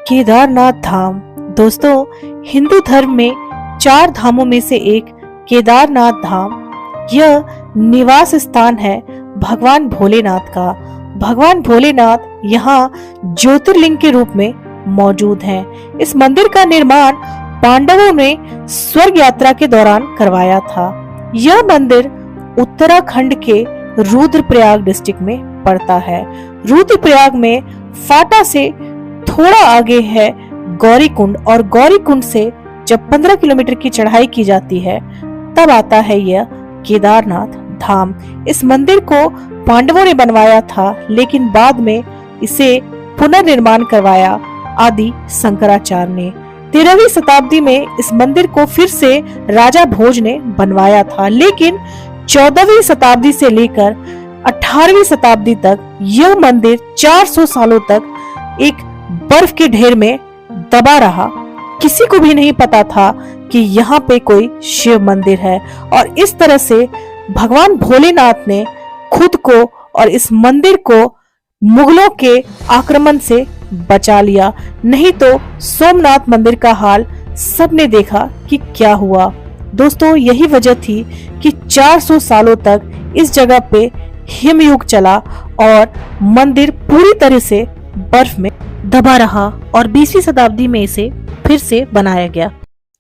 केदारनाथ धाम। दोस्तों, हिंदू धर्म में 4 धामों में से एक केदारनाथ धाम यह निवास स्थान है भगवान भोलेनाथ का। भगवान भोलेनाथ यहाँ ज्योतिर्लिंग के रूप में मौजूद हैं। इस मंदिर का निर्माण पांडवों ने स्वर्ग यात्रा के दौरान करवाया था। यह मंदिर उत्तराखंड के रुद्रप्रयाग डिस्ट्रिक्ट में पड़ता है। रुद्रप्रयाग में फाटा से थोड़ा आगे है गौरीकुंड, और गौरीकुंड से जब 15 किलोमीटर की चढ़ाई की जाती है तब आता है यह केदारनाथ धाम। इस मंदिर को पांडवों ने बनवाया था, लेकिन बाद में इसे पुनर्निर्माण करवाया आदि शंकराचार्य ने। 13वीं शताब्दी में इस मंदिर को फिर से राजा भोज ने बनवाया था, लेकिन 14वीं शताब्दी से लेकर 18वीं शताब्दी तक यह मंदिर 400 सालों तक एक बर्फ के ढेर में दबा रहा। किसी को भी नहीं पता था कि यहाँ पे कोई शिव मंदिर है, और इस तरह से भगवान भोलेनाथ ने खुद को और इस मंदिर को मुगलों के आक्रमण से बचा लिया। नहीं तो सोमनाथ मंदिर का हाल सबने देखा कि क्या हुआ। दोस्तों, यही वजह थी कि 400 सालों तक इस जगह पे हिमयुग चला और मंदिर पूरी तरह से बर्फ में दबा रहा, और 20वीं शताब्दी में इसे फिर से बनाया गया।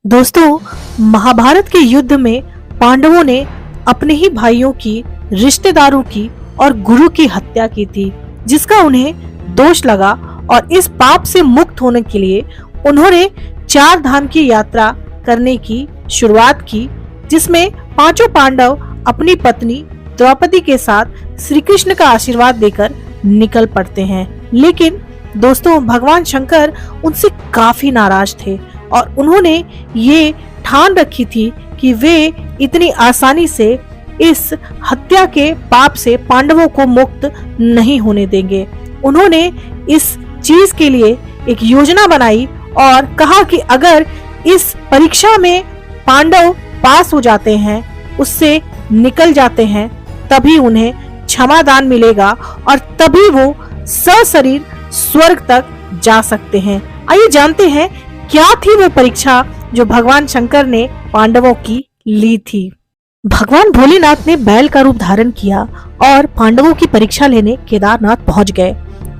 दोस्तों, महाभारत के युद्ध में पांडवों ने अपने ही भाइयों की, रिश्तेदारों की और गुरु की हत्या की थी, जिसका उन्हें दोष लगा, और इस पाप से मुक्त होने के लिए उन्होंने 4 धाम की यात्रा करने की शुरुआत की, जिसमें 5 पांडव अपनी पत्नी द्रौपदी के साथ श्री कृष्ण का आशीर्वाद देकर निकल पड़ते हैं। लेकिन दोस्तों, भगवान शंकर उनसे काफी नाराज थे, और उन्होंने ये ठान रखी थी कि वे इतनी आसानी से इस हत्या के पाप से पांडवों को मुक्त नहीं होने देंगे। उन्होंने इस चीज के लिए एक योजना बनाई और कहा कि अगर इस परीक्षा में पांडव पास हो जाते हैं, उससे निकल जाते हैं, तभी उन्हें क्षमादान मिलेगा और तभी वो सशरीर स्वर्ग तक जा सकते हैं। आइए जानते हैं क्या थी वो परीक्षा जो भगवान शंकर ने पांडवों की ली थी। भगवान भोलेनाथ ने बैल का रूप धारण किया और पांडवों की परीक्षा लेने केदारनाथ पहुंच गए।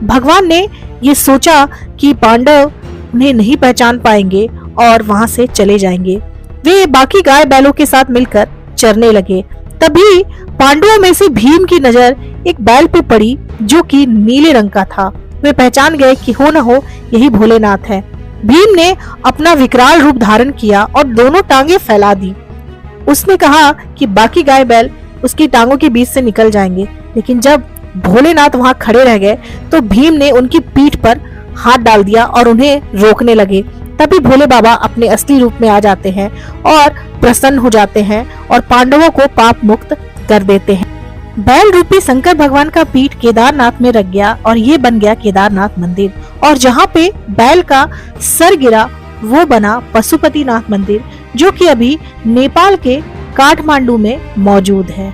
भगवान ने ये सोचा कि पांडव उन्हें नहीं पहचान पाएंगे और वहां से चले जाएंगे। वे बाकी गाय बैलों के साथ मिलकर चरने लगे। तभी पांडवों में से भीम की नजर एक बैल पे पड़ी जो कि नीले रंग का था। वे पहचान गए कि हो न हो यही भोलेनाथ है। भीम ने अपना विकराल रूप धारण किया और दोनों टांगे फैला दी। उसने कहा कि बाकी गाय बैल उसकी टांगों के बीच से निकल जाएंगे, लेकिन जब भोलेनाथ वहां खड़े रह गए तो भीम ने उनकी पीठ पर हाथ डाल दिया और उन्हें रोकने लगे। तभी भोले बाबा अपने असली रूप में आ जाते हैं और प्रसन्न हो जाते हैं और पांडवों को पाप मुक्त कर देते हैं। बैल रूपी शंकर भगवान का पीठ केदारनाथ में रख गया और ये बन गया केदारनाथ मंदिर। और जहाँ पे बैल का सर गिरा वो बना पशुपतिनाथ मंदिर, जो कि अभी नेपाल के काठमांडू में मौजूद है।